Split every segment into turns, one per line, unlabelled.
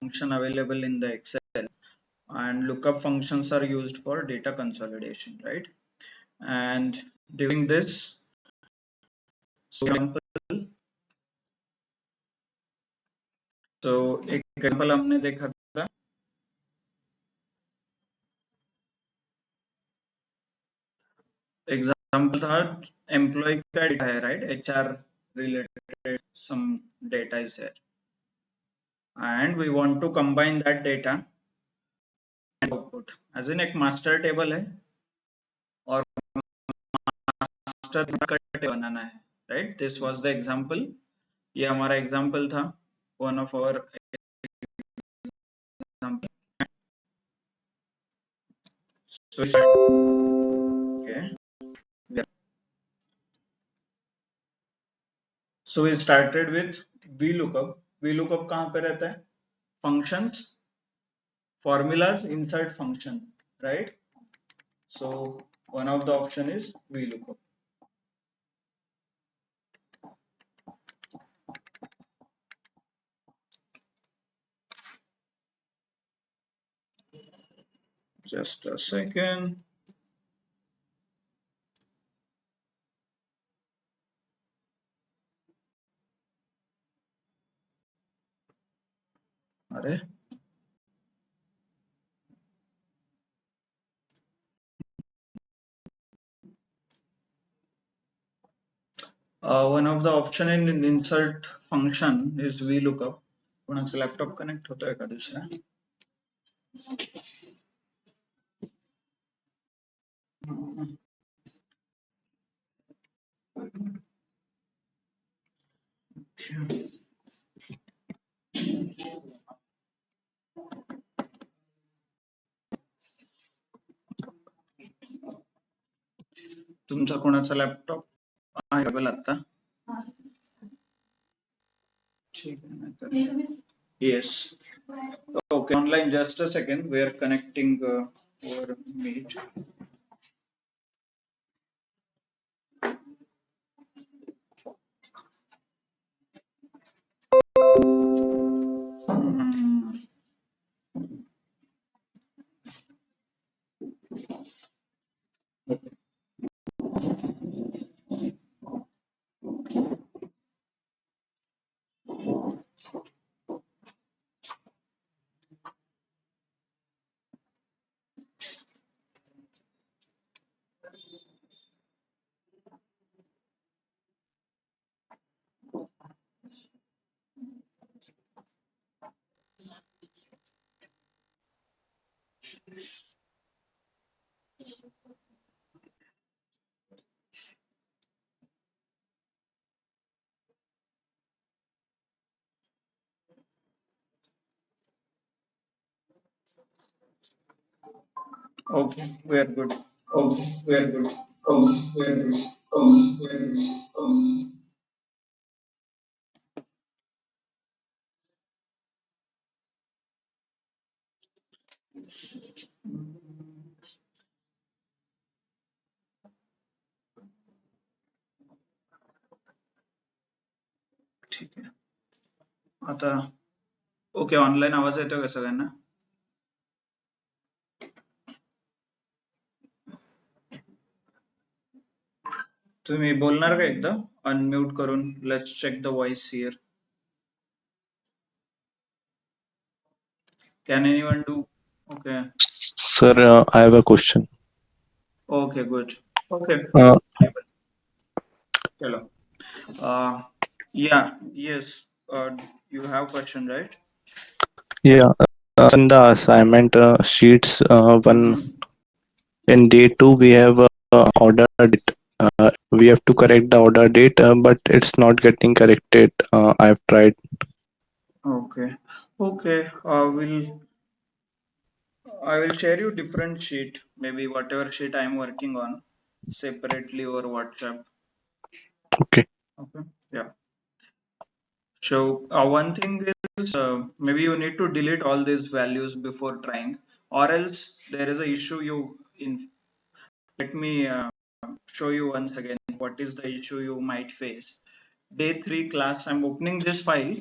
function available in the Excel, and lookup functions are used for data consolidation, right? And doing this, so एक example हमने देखा था, example था employ का data है, right? HR related some data is there, and we want to combine that data and output as in एक master table है और master बनाना है, right? This was the example. ये हमारा example था, one of our example. So okay, yeah. So we started with VLOOKUP. VLOOKUP कहाँ पे रहता है? Functions, formulas inside function, right? So one of the option is VLOOKUP. Just a second. अरे one of the option in insert function is VLOOKUP. कोणाचा laptop connect होतोय का दुसरा? तुमचा कोणाचा लॅपटॉप अवेलेबल आता? ठीक आहे. Yes. Okay, online, just a second. We are connecting over Meet. Okay, we are good. Okay, we are good. Okay, we are good. Okay, we are good. Okay. ठीक आहे. आता ओके, ऑनलाईन आवाज येतो का सगळ्यांना? तुम्ही बोलणार का एकदा अनम्यूट करून? Let's check the voice here. Can anyone do? Okay.
Sir, I have a question.
Okay, good. Okay. Hello. Yeah. Yes. You have question, right?
Yeah, in the assignment sheets, one in day 2 we have order date. We have to correct the order date, but it's not getting corrected. I've tried.
Okay. Okay. I will share you different sheet, maybe whatever sheet I am working on separately over WhatsApp.
Okay.
Okay. Yeah. So one thing is maybe you need to delete all these values before trying, or else there is a issue you in. Let me show you once again what is the issue you might face. Day 3 class, I'm opening this file.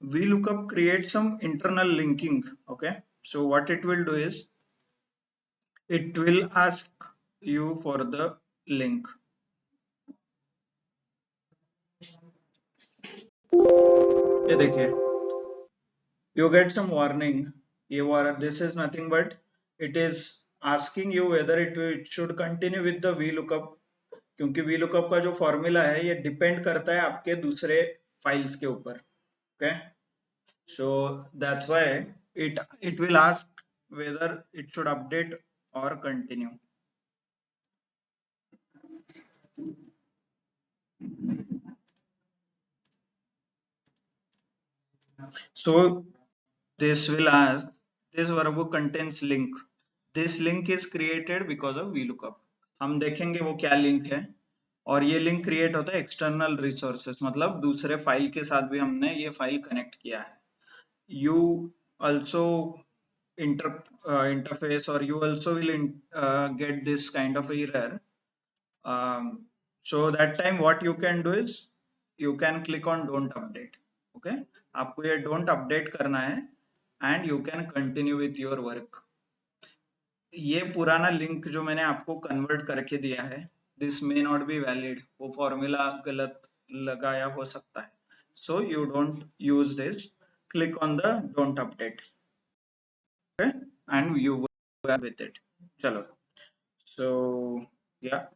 VLOOKUP creates some internal linking. Okay, so what it will do is it will ask you for the link. ये देखिए, you get some warning. This is nothing but it is asking you whether it should continue with the VLOOKUP, क्योंकि VLOOKUP का जो formula है ये depend करता है आपके दूसरे फाइल्स के ऊपर. Okay, so that's why it will ask whether it should update or continue. So this will ask, this verb contains link. This link is created because of VLOOKUP. हम देखेंगे वो क्या लिंक है, और ये लिंक क्रिएट होता है external resources, मतलब दूसरे फाइल के साथ भी हमने ये फाइल कनेक्ट किया है. You also interface, or you also will get this kind of error. So that time what you can do is you can click on don't update. Okay, आपको ये don't update करना है and you can continue with your work. ये पुराना link जो मैंने आपको convert करके दिया है, this may not be valid, वो फॉर्मूला गलत लगाया हो सकता है, so you don't use this. Click on the don't update. Okay, and you will with it. Chalo. So yeah.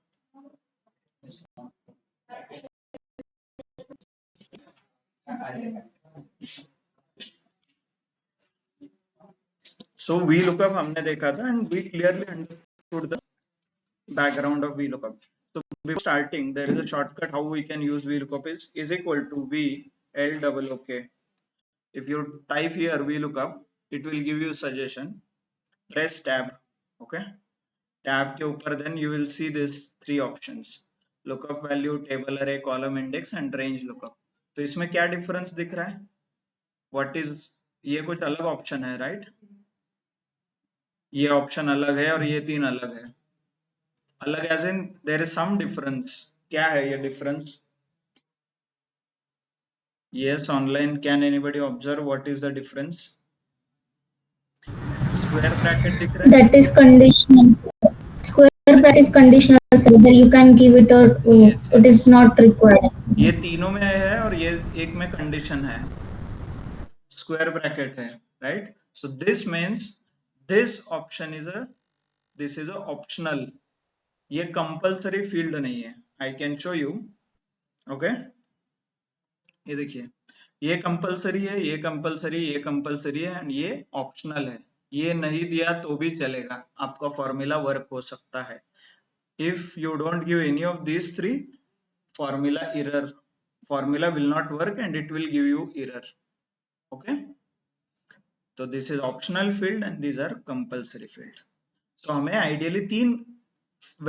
So VLOOKUP हमने देखा था and we clearly understood the background of VLOOKUP. So before starting, there is a shortcut how we can use VLOOKUP is equal to VLOOK. If you type here VLOOKUP, it will give you suggestion. Press tab. Okay. Tab के ऊपर then you will see this 3 options: lookup value, table array, column index and range lookup. तो इसमें क्या difference दिख रहा है? What is, ये कुछ अलग ऑप्शन है, राइट? ये ऑप्शन अलग है और ये 3 अलग है. अलग as in there is some difference. क्या है ये difference? Yes, online, can anybody observe what is the difference? Square bracket दिख रहा है?
That is conditional. Square bracket is conditional, so whether you can give it or
Yes,
it is not required.
ये तीनों में है और ये एक में कंडीशन है. Square bracket है, right? So this means this option is a optional. ये compulsory field नहीं है. I can show you. Okay? ये देखिए, ये कंपलसरी है, ये कंपलसरी, ये कंपलसरी है एंड ये ऑप्शनल है. ये नहीं दिया तो भी चलेगा, आपका फॉर्मूला वर्क हो सकता है. If you don't give any of these 3, formula will not work and it will give you error. Okay, तो this is optional field and these are compulsory field. तो हमें आइडियली 3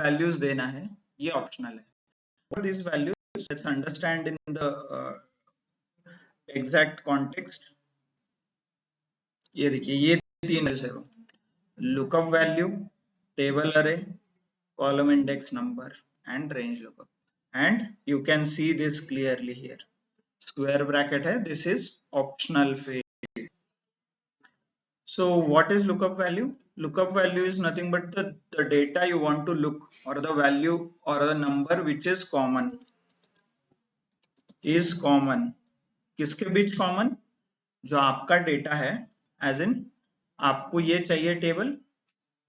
वैल्यूज देना है, ये optional है. What these values, let's understand in the exact context. ये देखिए, ये 3 वैल्यूज है, lookup value, table array, column index number and range lookup. And you can see this clearly here. Square bracket है, this is optional field. So what is lookup value? Lookup value is nothing but the data you want to look, or the value or the number which is common. Is common. किसके बीच common? जो आपका data है, as इन आपको ये चाहिए table,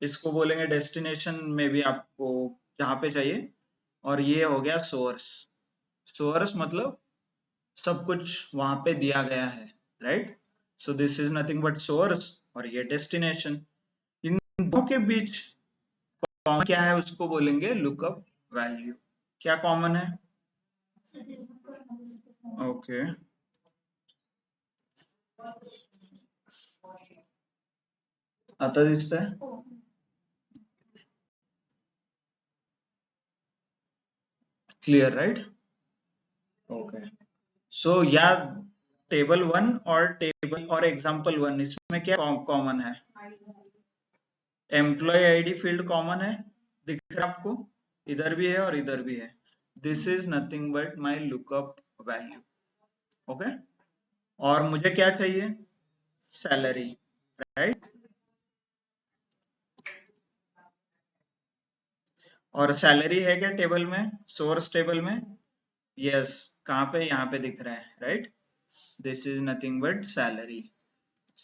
इसको बोलेंगे destination में भी आपको जहां पे चाहिए, और ये हो गया सोर्स. सोर्स मतलब सब कुछ वहां पे दिया गया है, right? So this is nothing but source और ये डेस्टिनेशन. इन दो के बीच कॉमन क्या है उसको बोलेंगे लुकअप वैल्यू. क्या कॉमन है? ओके, आता दिसतंय? Clear, right? ओके, सो या टेबल 1 और एग्जाम्पल 1, इसमें क्या कॉमन है? एम्प्लॉय आईडी फील्ड कॉमन है, दिख रहा है आपको? इधर भी है और इधर भी है. This is nothing but my lookup value. Okay, और मुझे क्या चाहिए, सैलरी, राइट। और सैलरी है क्या टेबल में, सोर्स टेबल में, यस, कहाँ पे, यहाँ पे दिख रहा है, right. This is nothing but salary.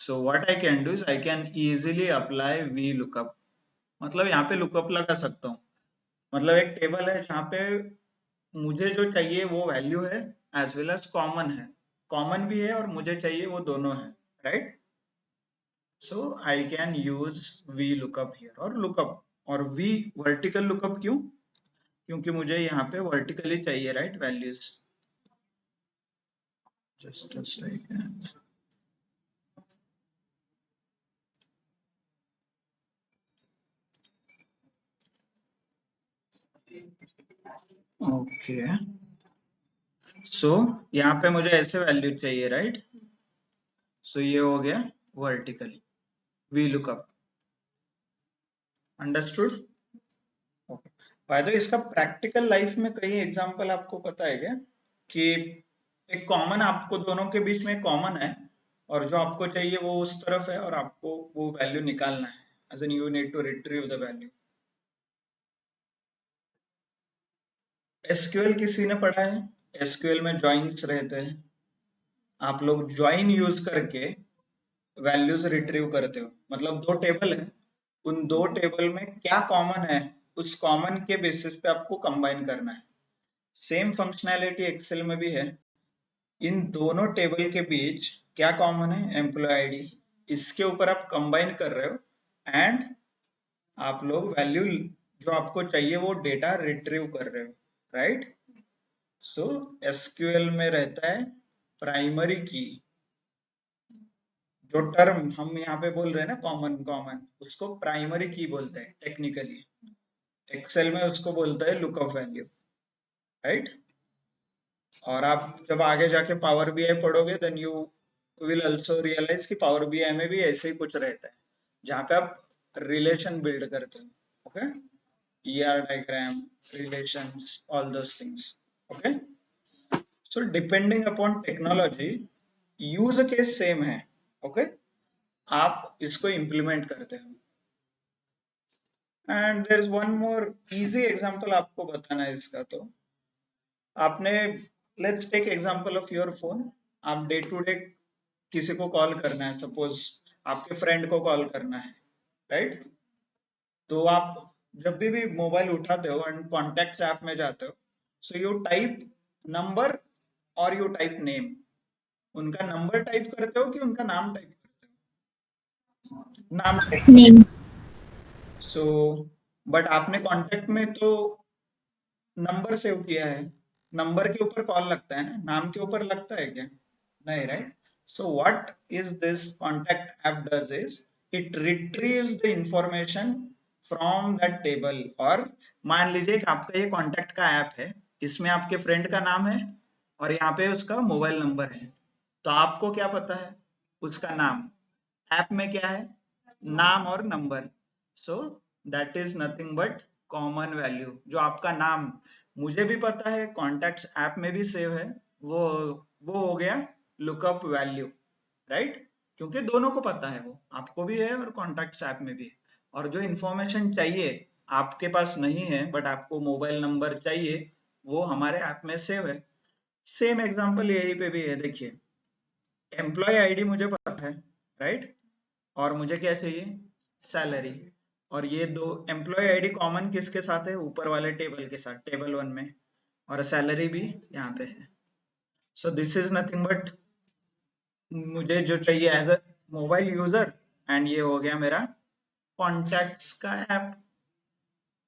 So what I can do is I can easily apply V lookup, मतलब यहाँ पे लुकअप लगा सकता हूँ। मतलब एक टेबल है जहाँ पे मुझे जो चाहिए वो वैल्यू है एज वेल एज कॉमन है, कॉमन भी है और मुझे चाहिए वो दोनों है, right. So I can use V lookup here, और लुकअप, और वी वर्टिकल लुकअप क्यों, क्योंकि मुझे यहाँ पे वर्टिकली चाहिए, right, values. Just a second. Okay, so यहाँ पे मुझे ऐसे वैल्यू चाहिए, राइट। सो ये हो गया vertically V lookup, understood. Okay, by the way इसका प्रैक्टिकल लाइफ में कई एग्जांपल आपको पता है क्या, कि एक कॉमन आपको दोनों के बीच में कॉमन है और जो आपको चाहिए वो उस तरफ है और आपको वो वैल्यू निकालना है, as in you need to retrieve the value. SQL किसी ने पढ़ा है, एसक्यूएल में जॉइंस रहते हैं, आप लोग ज्वाइन यूज करके वैल्यूज रिट्रीव करते हो, मतलब दो टेबल है, उन दो टेबल में क्या कॉमन है उस कॉमन के बेसिस पे आपको कंबाइन करना है। सेम फंक्शनैलिटी एक्सेल में भी है, इन दोनों टेबल के बीच क्या कॉमन है, एम्प्लॉय आईडी, इसके ऊपर आप कंबाइन कर रहे हो एंड आप लोग वैल्यू जो आपको चाहिए वो डेटा रिट्रीव कर रहे हो, राइट। सो एसक्यूएल में रहता है प्राइमरी की, जो टर्म हम यहाँ पे बोल रहे हैं ना कॉमन कॉमन, उसको प्राइमरी की बोलते हैं टेक्निकली, एक्सेल में उसको बोलते हैं लुकअप वैल्यू, राइट। और आप जब आगे जाके पावर बीआई पढ़ोगे then you will also realise कि पावर बीआई में भी ऐसे ही कुछ रहता है जहाँ पे आप रिलेशन बिल्ड करते हो, okay, ER diagram, relations, all those things, okay. So depending upon technology use case same है, ओके, आप इसको इम्प्लीमेंट करते हो। And there is one more easy example आपको बताना है इसका, तो आपने, let's take example of your phone, आप डे टू डे किसी को कॉल करना है, सपोज आपके फ्रेंड को कॉल करना है, राइट। तो आप जब भी मोबाइल उठाते हो एंड कॉन्टेक्ट ऐप में जाते हो, सो यू टाइप नंबर और यू टाइप नेम, उनका नंबर टाइप करते हो कि उनका नाम टाइप करते हो, नाम टाइप।
Name.
सो बट आपने कॉन्टेक्ट में तो नंबर सेव किया है, नंबर के ऊपर कॉल लगता है ना, नाम के ऊपर लगता है क्या, नहीं, right. So what is this contact app does is it retrieves the information from that table, और मान लीजिए कि आपका ये कॉन्टेक्ट का ऐप है, इसमें आपके फ्रेंड का नाम है और यहाँ पे उसका मोबाइल नंबर है, तो आपको क्या पता है, उसका नाम, ऐप में क्या है, नाम और number. So that is nothing but common value, जो आपका नाम मुझे भी पता है, कॉन्टैक्ट्स ऐप में भी सेव है, वो वो हो गया लुकअप वैल्यू, राइट, क्योंकि दोनों को पता है, वो आपको भी है और कॉन्टैक्ट्स ऐप में भी है। और जो इंफॉर्मेशन चाहिए आपके पास नहीं है बट आपको मोबाइल नंबर चाहिए, वो हमारे ऐप में सेव है। सेम एग्जांपल यही पे भी है, देखिए एम्प्लॉय आईडी मुझे पता है, राइट, और मुझे क्या चाहिए, सैलरी, और ये दो एम्प्लॉय आईडी कॉमन किसके साथ है, ऊपर वाले टेबल के साथ, टेबल 1 में, और सैलरी भी यहाँ पे है। So this is nothing but मुझे जो चाहिए as a mobile user, and ये हो गया मेरा कॉन्टैक्ट्स का app,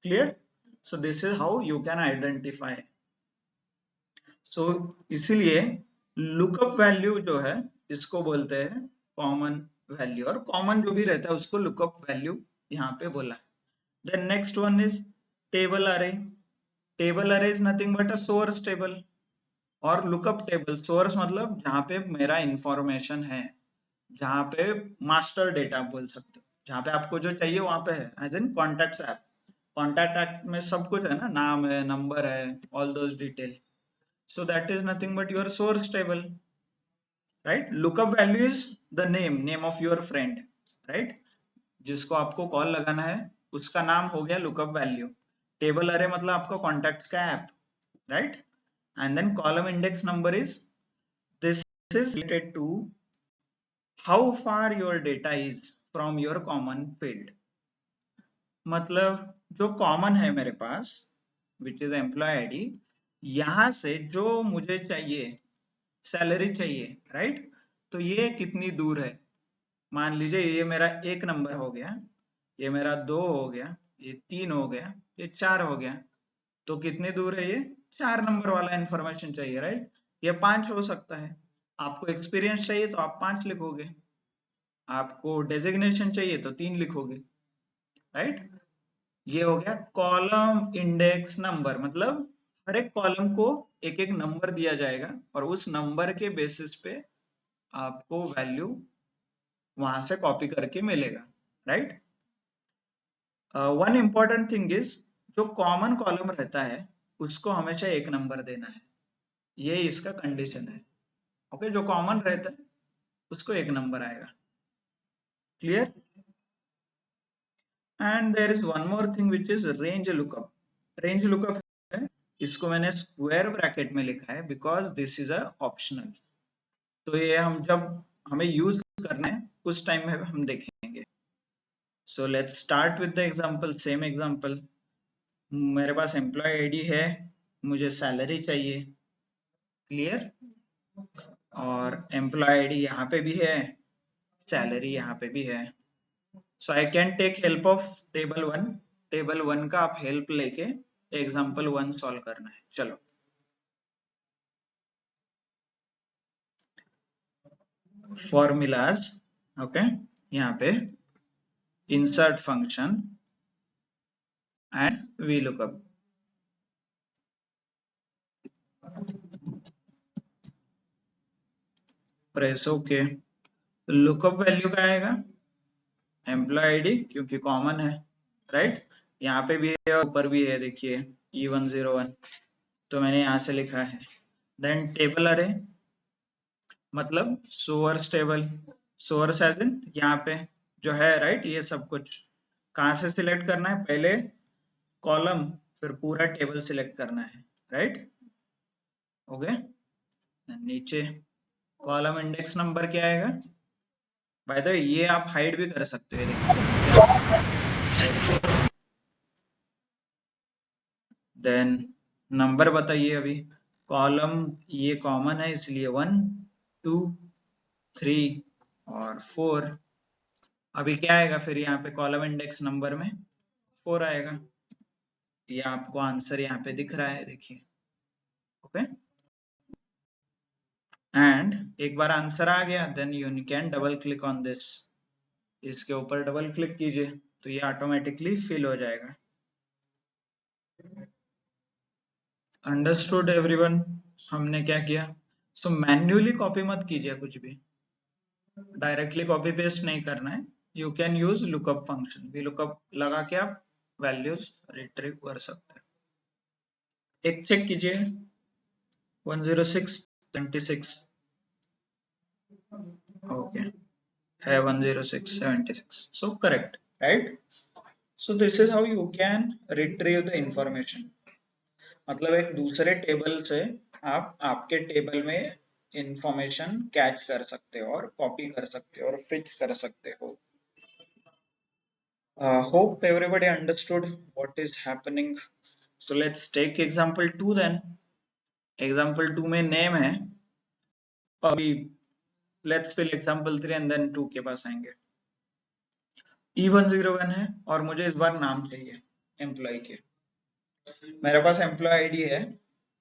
clear. So this is how you can identify. So इसीलिए लुकअप वैल्यू जो है इसको बोलते हैं कॉमन वैल्यू, और कॉमन जो भी रहता है उसको लुकअप वैल्यू यहाँ पे बोला है। Then next one is table array. Table array is nothing but a source table और lookup table। source मतलब जहाँ पे मेरा इंफॉर्मेशन है, जहाँ पे मास्टर डेटा बोल सकते हो, जहाँ पे आपको जो चाहिए वहां पे है, as in contact app. Contact app में सब कुछ है ना, नाम है, नंबर है, all those detail. So that is nothing but your source table, right. Lookup value is the name of your friend, right. जिसको आपको कॉल लगाना है उसका नाम हो गया लुकअप वैल्यू. टेबल अरे मतलब आपका कॉन्टैक्ट्स का app, right. And then column index number is, this is related to how far your data is from your common field. मतलब जो कॉमन है मेरे पास विच इज एम्प्लॉय आईडी, यहां से जो मुझे चाहिए सैलरी चाहिए, राइट. तो ये कितनी दूर है. मान लीजिए ये मेरा 1 नंबर हो गया, ये मेरा 2 हो गया, ये 3 हो गया, ये 4 हो गया. तो कितनी दूर है ये 4 नंबर वाला इंफॉर्मेशन चाहिए, राइट. ये 5 हो सकता है. आपको एक्सपीरियंस चाहिए तो आप 5 लिखोगे, आपको डेजिग्नेशन चाहिए तो 3 लिखोगे, राइट. ये हो गया कॉलम इंडेक्स नंबर. मतलब हर एक कॉलम को एक एक नंबर दिया जाएगा और उस नंबर के बेसिस पे आपको वैल्यू वहां से कॉपी करके मिलेगा, right. One important thing is, जो कॉमन कॉलम रहता है उसको हमेशा 1 नंबर देना है. ये इसका कंडीशन है. ओके, जो कॉमन रहता है उसको 1 नंबर आएगा. Clear. And there is one more thing which is range lookup. Range lookup है, इसको मैंने स्क्वायर ब्रैकेट में लिखा है because this is a optional. तो ये हम जब हमें यूज करना है उस टाइम में हम देखेंगे. So let's start with the example. Same example. मेरे पास एम्प्लॉय आईडी है, मुझे सैलरी चाहिए. क्लियर. और एम्प्लॉय आईडी यहाँ पे भी है, सैलरी यहाँ पे भी है. So I can take help of table 1. Table 1 का आप हेल्प लेके एग्जांपल 1 सॉल्व करना है. चलो. फॉर्मूलाज. ओके, यहाँ पे insert function and VLOOKUP. Press okay. Lookup value का आएगा एम्प्लॉय आईडी क्योंकि कॉमन है, राइट. यहाँ पे भी है और ऊपर भी है, देखिए E101. तो मैंने यहाँ से लिखा है. देन टेबल अरे मतलब source table. Source as in यहाँ पे जो है, राइट. ये सब कुछ कहाँ से सिलेक्ट करना है, पहले कॉलम फिर पूरा टेबल सिलेक्ट करना है, राइट. ओके. नीचे कॉलम इंडेक्स नंबर क्या आएगा. बाय द वे ये आप हाइड भी कर सकते हो, देखिए. देन नंबर बताइए. अभी कॉलम ये कॉमन है इसलिए 1 2 3 और 4. अभी क्या आएगा फिर यहाँ पे कॉलम इंडेक्स नंबर में 4 आएगा. ये आपको आंसर यहाँ पे दिख रहा है, देखिए. ओके. एंड एक बार आंसर आ गया then you can double click on this. इसके ऊपर डबल क्लिक कीजिए तो ये ऑटोमेटिकली फिल हो जाएगा. Understood everyone. हमने क्या किया. सो मैन्युअली कॉपी मत कीजिए कुछ भी, डायरेक्टली कॉपी पेस्ट नहीं करना है. You can use lookup function. VLOOKUP लगा के आप वैल्यूज रिट्रीव कर सकते हैं. एक चेक कीजिए 106 76. ओके है 106 76. So correct, right. So this is how you can retrieve the information. मतलब एक दूसरे टेबल से आप आपके टेबल में इंफॉर्मेशन कैच कर सकते हो और कॉपी कर सकते हो और फिट कर सकते हो. Hope everybody understood what is happening. So let's take example 2 then. Example 2 में name है. अभी let's fill example 3 and then 2 के पास आएंगे. E101 है और मुझे इस बार नाम चाहिए एम्प्लॉय के. मेरे पास एम्प्लॉय आईडी है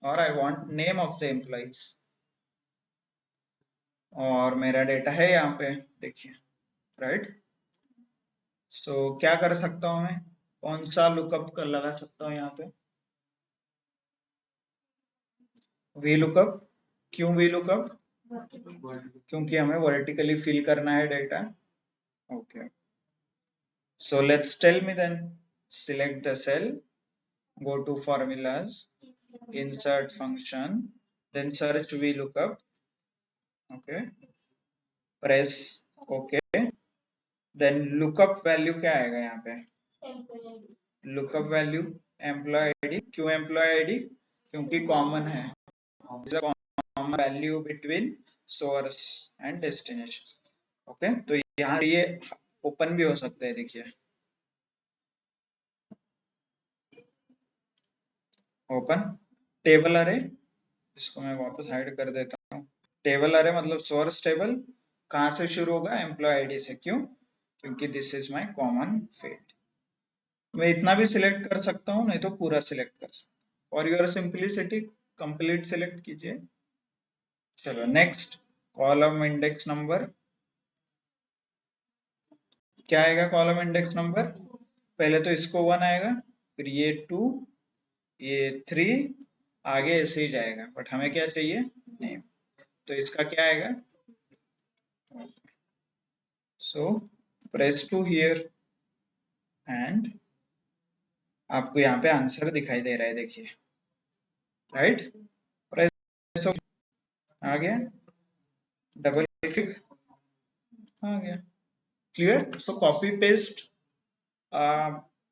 और I want name of the employees. और मेरा डेटा है यहाँ पे, देखिए, राइट. सो क्या कर सकता हूँ मैं, कौन सा लुकअप कर लगा सकता हूँ यहाँ पे. VLOOKUP. क्यों VLOOKUP? क्योंकि हमें वर्टिकली फिल करना है data. Okay. So let's tell me then. Select the cell, go to formulas, insert function, then search VLOOKUP. Okay. Press okay, then lookup value क्या आएगा यहाँ पे, लुकअप वैल्यू एम्प्लॉय आईडी, क्यों employee ID, क्योंकि common है, common value between source and destination. Okay, तो यहाँ ये ओपन भी हो सकता है, देखिए ओपन टेबल अरे, इसको मैं वापस हाइड कर देता हूँ। टेबल अरे मतलब सोर्स टेबल कहाँ से शुरू होगा, एम्प्लॉय आईडी से, क्यों, क्योंकि this is my common field. मैं इतना भी सिलेक्ट कर सकता हूँ, नहीं तो पूरा सिलेक्ट कर सकता हूँ। और योर सिंपलिसिटी कंप्लीट सिलेक्ट कीजिए। चलो नेक्स्ट, कॉलम इंडेक्स नंबर क्या आएगा, कॉलम इंडेक्स नंबर पहले तो इसको 1 आएगा, फिर ये 2, ये 3, आगे ऐसे ही जाएगा, बट हमें क्या चाहिए, नेम, तो इसका क्या आएगा, so press to here and आपको यहाँ पे आंसर दिखाई दे रहा है, देखिए राइट, प्रेस आ गया, डबल क्लिक आ गया, क्लियर। सो कॉपी पेस्ट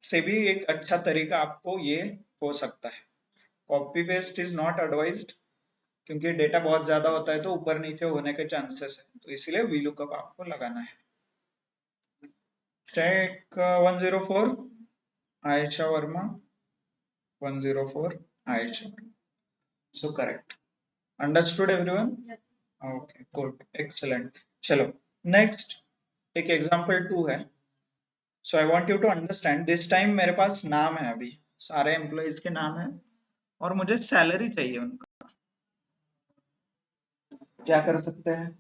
से भी एक अच्छा तरीका आपको ये हो सकता है। Copy paste is not advised, क्योंकि डेटा बहुत ज्यादा होता है तो ऊपर नीचे होने के चांसेस है, तो इसलिए VLOOKUP आपको लगाना है। Check 104 Ayesha Verma, 104 Ayesha, so correct, understood everyone, okay good excellent. चलो नेक्स्ट, एक एग्जांपल 2 है। So I want you to understand, this time मेरे पास नाम है, अभी सारे एम्प्लॉइज के नाम है और मुझे सैलरी चाहिए उनका, क्या कर सकते हैं,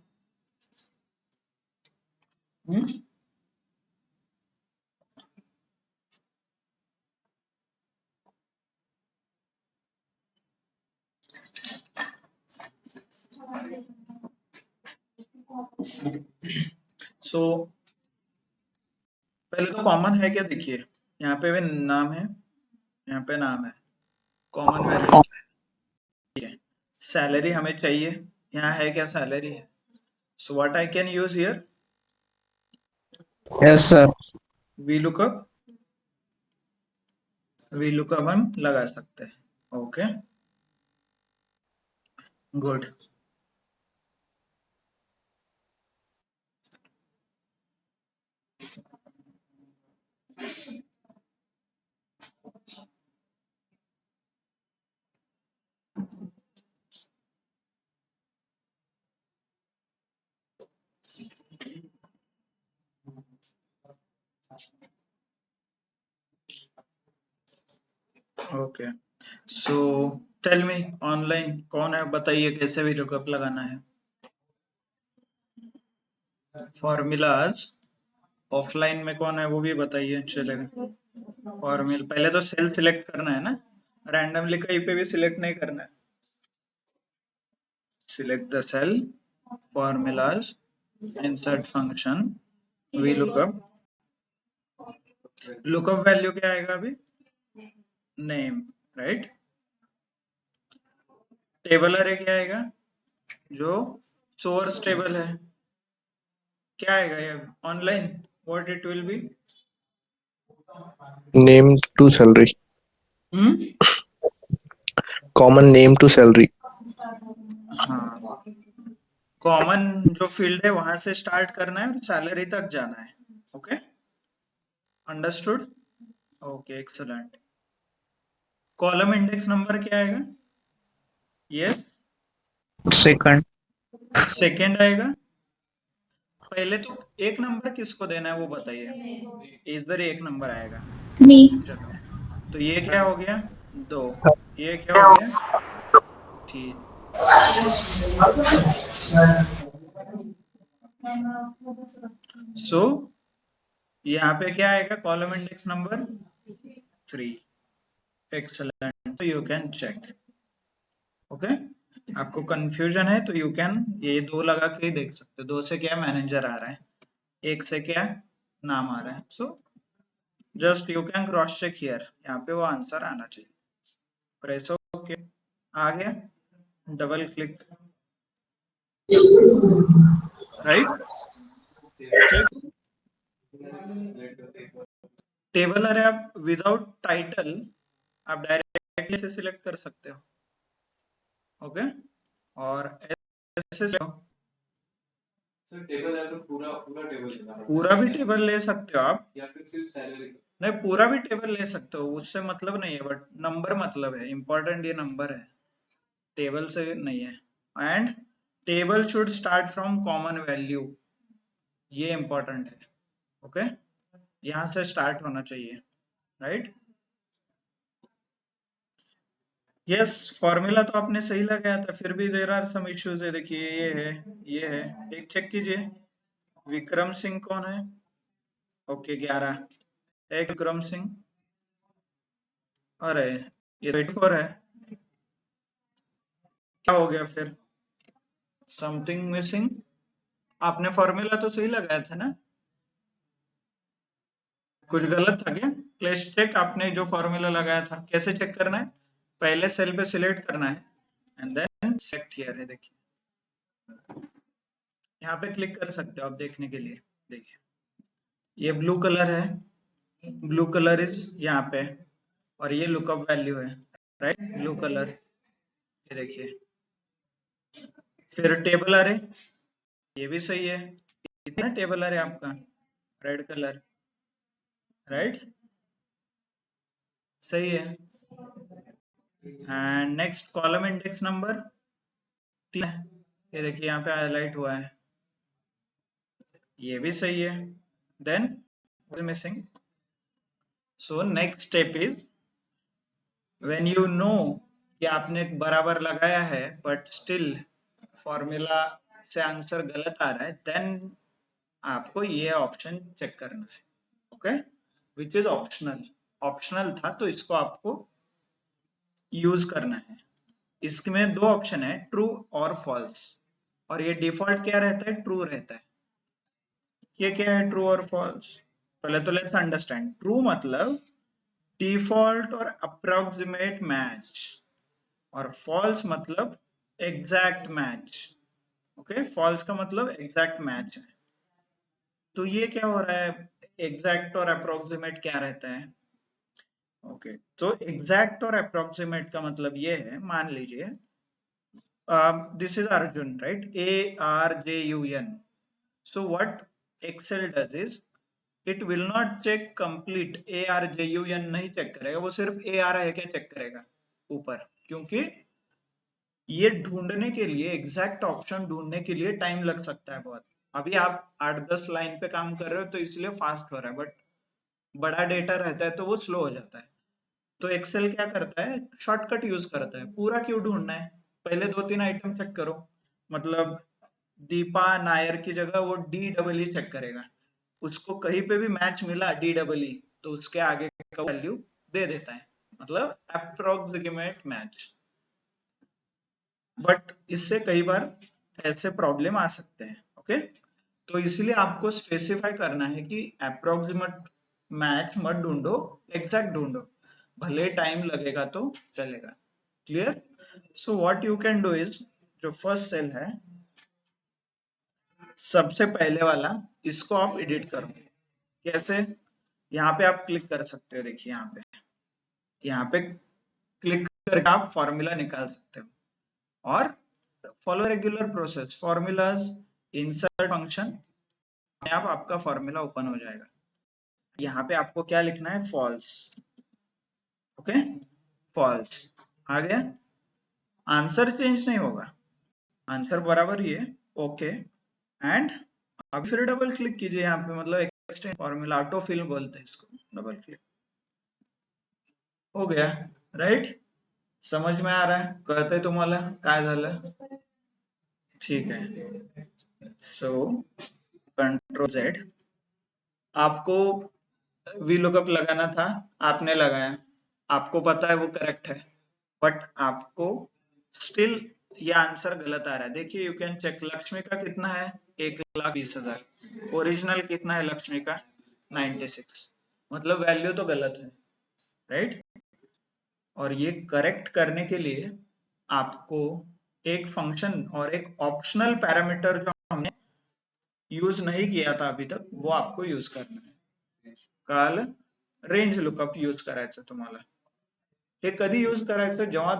सो पहले तो कॉमन है क्या, देखिए यहाँ पे भी नाम है, यहाँ पे नाम है, कॉमन वैल्यू ठीक है, सैलरी हमें चाहिए, यहाँ है क्या, सैलरी है, so what I can use here,
Yes, sir.
VLOOKUP हम लगा सकते हैं, okay good. Okay, so tell me online कौन है, बताइए कैसे VLOOKUP लगाना है, फॉर्मूलाज ऑफलाइन में कौन है वो भी बताइए, चलेगा। फॉर्मूला पहले तो सेल सिलेक्ट करना है ना, रैंडमली कहीं पे भी सिलेक्ट नहीं करना है, select the cell, formulas, insert function, VLOOKUP, lookup value क्या आएगा अभी, नेम, राइट, टेबल अरे क्या आएगा, जो सोर्स टेबल है, क्या आएगा ये online, what it will be,
Name to salary. Common name to salary.
हाँ, कॉमन जो फील्ड है वहां से स्टार्ट करना है और सैलरी तक जाना है, okay understood, okay excellent. Column index number क्या आएगा, यस
Second.
सेकंड आएगा, पहले तो एक नंबर किसको देना है वो बताइए, इधर एक नंबर आएगा,
3.
चलो तो ये क्या हो गया, 2, ये क्या हो गया, ठीक, सो यहाँ पे क्या आएगा, कॉलम इंडेक्स नंबर 3, एक्सलेंट, तो यू कैन चेक, ओके आपको कंफ्यूजन है तो यू कैन ये 2 लगा के ही देख सकते हो, 2 से क्या मैनेजर आ रहा है, 1 से क्या नाम आ रहा है, so just you can cross check here, यहाँ पे वो आंसर आना चाहिए, प्रेस ओके, आ गया, डबल क्लिक, राइट। टेबल अरे आप विदाउट टाइटल आप डायरेक्टली से सिलेक्ट कर सकते हो, ओके। और ऐसे
सर टेबल है तो पूरा पूरा टेबल लेना पड़ता
पूरा भी टेबल ले सकते हो आप,
या फिर सिर्फ सैलरी?
नहीं पूरा भी टेबल ले सकते हो, उससे मतलब नहीं है, बट नंबर मतलब है, इंपॉर्टेंट ये नंबर है, टेबल से नहीं है। And table should start from common value, ये इंपॉर्टेंट है, ओके। यहाँ से स्टार्ट होना चाहिए, राइट। यस, फॉर्मूला तो आपने सही लगाया था, फिर भी देयर आर सम इश्यूज है। देखिए ये है, एक चेक कीजिए, विक्रम सिंह कौन है? ओके 11, एक विक्रम सिंह, अरे ये 84 है, क्या हो गया फिर? Something missing. आपने फॉर्मूला तो सही लगाया था ना, कुछ गलत था क्या? प्लेस चेक, आपने जो फॉर्मूला लगाया था कैसे चेक करना है? पहले सेल पे सिलेक्ट करना है एंड देन सेलेक्ट हियर है, देखिए यहाँ पे क्लिक कर सकते हो आप देखने के लिए। देखिए ये ब्लू कलर है, ब्लू कलर इज यहाँ पे, और ये लुकअप वैल्यू है, राइट, ब्लू कलर, ये देखिए। फिर टेबल अरे, ये भी सही है, कितना टेबल अरे आपका? रेड कलर, राइट, सही है। And next column index number 3 है, ये देखिए यहाँ पे हाईलाइट हुआ है, ये भी सही है। Then what is missing? So next step is, when you know कि आपने बराबर लगाया है बट स्टिल फॉर्मूला से आंसर गलत आ रहा है, देन आपको ये ऑप्शन चेक करना है, okay, which is optional. Optional था तो इसको आपको यूज करना है। इसमें दो ऑप्शन है, ट्रू और फॉल्स, और ये डिफॉल्ट क्या रहता है? ट्रू रहता है। ये क्या है ट्रू और फॉल्स? पहले तो लेट्स अंडरस्टैंड। ट्रू मतलब डिफॉल्ट और अप्रोक्सीमेट मैच, और फॉल्स मतलब एग्जैक्ट मैच, ओके। फॉल्स का मतलब एग्जैक्ट मैच है। तो ये क्या हो रहा है? एग्जैक्ट और अप्रोक्सीमेट क्या रहता है? ओके, तो एग्जैक्ट और अप्रोक्सीमेट का मतलब ये है, मान लीजिए this is Arjun, right? ARJUN. So what Excel does is it will not check complete ARJUN, नहीं चेक करेगा, वो सिर्फ AR है क्या चेक करेगा ऊपर, क्योंकि ये ढूंढने के लिए, एग्जैक्ट ऑप्शन ढूंढने के लिए टाइम लग सकता है बहुत। अभी आप 8-10 लाइन पे काम कर रहे हो तो इसलिए फास्ट हो रहा है, बट बड़ा डेटा रहता है तो वो स्लो हो जाता है। तो एक्सेल क्या करता है? शॉर्टकट यूज करता है। पूरा क्यों ढूंढना है? पहले 2-3 आइटम चेक करो, मतलब दीपा नायर की जगह वो DEE चेक करेगा, उसको कहीं पे भी मैच मिला DEE तो उसके आगे का वैल्यू दे देता है, मतलब अप्रोक्सीमेट मैच। बट इससे कई बार ऐसे प्रॉब्लम आ सकते हैं, ओके। तो इसलिए आपको स्पेसिफाई करना है कि अप्रोक्सीमेट मैच मत ढूंढो, एग्जैक्ट ढूंढो, भले टाइम लगेगा तो चलेगा। Clear? So what you can do is, जो फर्स्ट सेल है सबसे पहले वाला, इसको आप एडिट करो। कैसे? यहाँ पे आप क्लिक कर सकते हो, देखिए यहाँ पे क्लिक करके आप फॉर्मूला निकाल सकते हो, और follow regular process, formulas, insert function, आप आपका फॉर्मूला ओपन हो जाएगा। यहाँ पे आपको क्या लिखना है? फॉल्स, ओके, फॉल्स आ गया। आंसर चेंज नहीं होगा, आंसर बराबर ही है, ओके। एंड अब फिर डबल क्लिक कीजिए यहाँ पे, मतलब एक्सटेंड फॉर्मूला, ऑटो फिल बोलते हैं इसको, डबल क्लिक हो गया, राइट। समझ में आ रहा है? कळतंय तुम्हाला काय झालं? ठीक है। सो कंट्रोल Z, आपको VLOOKUP लगाना था, आपने लगाया, आपको पता है वो करेक्ट है, बट आपको स्टिल ये आंसर गलत आ रहा है। देखिए यू कैन चेक, लक्ष्मी का कितना है? 1,20,000। ओरिजिनल कितना है लक्ष्मी का? 96, मतलब वैल्यू तो गलत है, राइट। और ये करेक्ट करने के लिए आपको एक फंक्शन और एक ऑप्शनल पैरामीटर जो हमने यूज नहीं किया था अभी तक वो आपको यूज करना आहे. कळालं? रेंज लुकअप यूज करायचं तुम्हाला. हे कधी यूज करायचं जेव्हा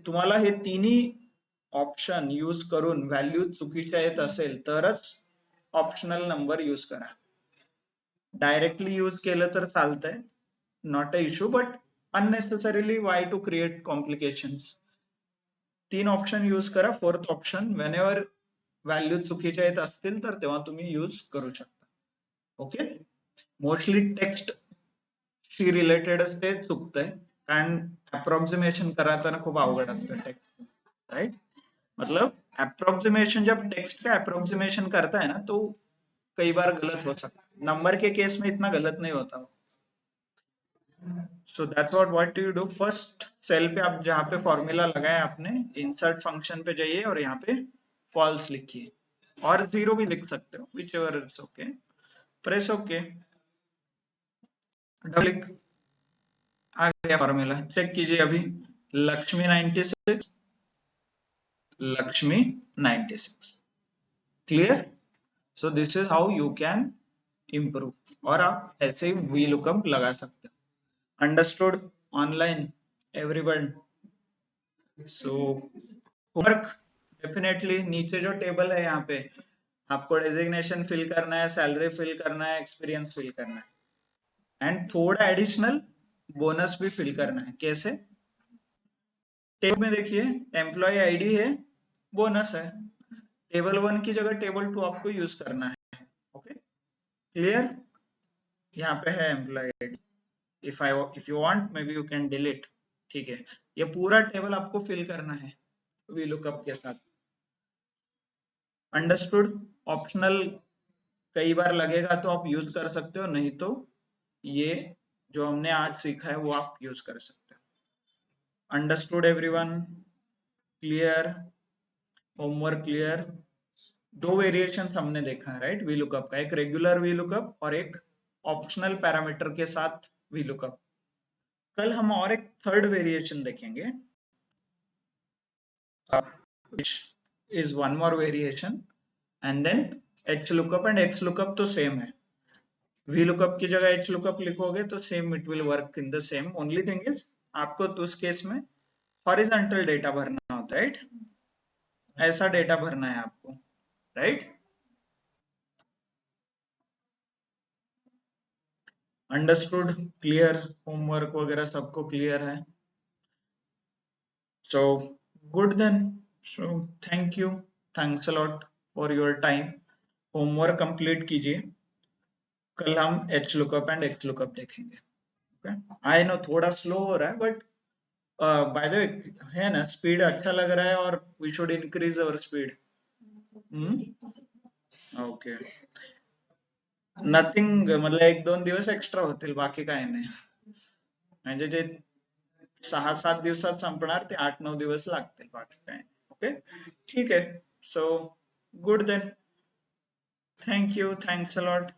तुम्हाला हे तिन्ही ऑप्शन यूज करून व्हॅल्यू चुकीच्या येत असेल तरच ऑप्शनल नंबर यूज करा. डायरेक्टली यूज केलं तर चालतंय, not a issue, but unnecessarily why to create complications. 3 option use करा. फोर्थ ऑप्शन व्हेनेवर व्हॅल्यू चुकीच्या येत असतील तर तेव्हा तुम्ही यूज करू शकता. ओके. मोस्टली टेक्स्ट शी रिलेटेडच ते चुकतंय कारण अप्रॉक्सिमेशन करताना खूप अवघड असतं टेक्स्ट, राइट? मतलब अप्रोक्सीमेशन, जब टेक्स्ट का अप्रोक्सीमेशन करता है ना तो कई बार गलत हो सकता है. नंबर के केस में इतना गलत नहीं होता. So that's what you do. First cell पे आप जहाँ पे फॉर्मूला लगाया आपने, इंसर्ट फंक्शन पे जाइए और यहाँ पे फॉल्स लिखिए और 0 भी लिख सकते हो, whichever it's okay. Press okay, double click, आ गया फॉर्मूला. चेक कीजिए अभी. Lakshmi 96, Lakshmi 96. Clear? So this is how you can improve. और आप ऐसे ही VLOOKUP लगा सकते हो. Understood? Online, everyone. So homework definitely नीचे जो टेबल है यहाँ पे आपको डेजिग्नेशन फिल करना है, सैलरी फिल करना है, एक्सपीरियंस फिल करना है एंड थोड़ा एडिशनल बोनस भी फिल करना है. कैसे? टेबल में देखिए एम्प्लॉय आईडी है, बोनस है. टेबल 1 की जगह टेबल 2 आपको यूज करना है. Okay, clear? यहाँ पे है employee ID. If you want maybe you can delete. ठीक है, ये पूरा टेबल आपको फिल करना है VLOOKUP के साथ. अंडरस्टूड? ऑप्शनल कई बार लगेगा तो आप यूज कर सकते हो, नहीं तो ये जो हमने आज सीखा है वो आप यूज कर सकते हो. Understood everyone? Clear? Homework clear? 2 variation हमने देखा है, राइट? VLOOKUP का, एक रेगुलर VLOOKUP और एक ऑप्शनल पैरामीटर के साथ VLOOKUP. कल हम और एक थर्ड वेरिएशन देखेंगे, which is one more variation, and then HLOOKUP and XLOOKUP तो सेम है. VLOOKUP की जगह HLOOKUP लिखोगे तो same, it will work in the same. Only thing is आपको तो उस केस में हॉरिजॉन्टल डेटा भरना होता है, राइट? ऐसा डेटा भरना है आपको, राइट? अंडरस्टूड? क्लियर? होमवर्क वगैरह सबको क्लियर है? So good then. So thank you, thanks a lot for your time. Homework complete कीजिए. कल हम HLOOKUP एंड XLOOKUP देखेंगे. ओके, आई नो थोड़ा स्लो हो रहा है बट बाय द वे है ना, स्पीड अच्छा लग रहा है और we should increase our speed. Okay, nothing, मतलब 1-2 दिवस एक्स्ट्रा होतील, बाकी काय नाही. म्हणजे जे 6-7 दिवसात संपणार ते 8-9 दिवस लागतील, बाकी काय. ओके, ठीक आहे. So good then. Thank you, thanks a lot.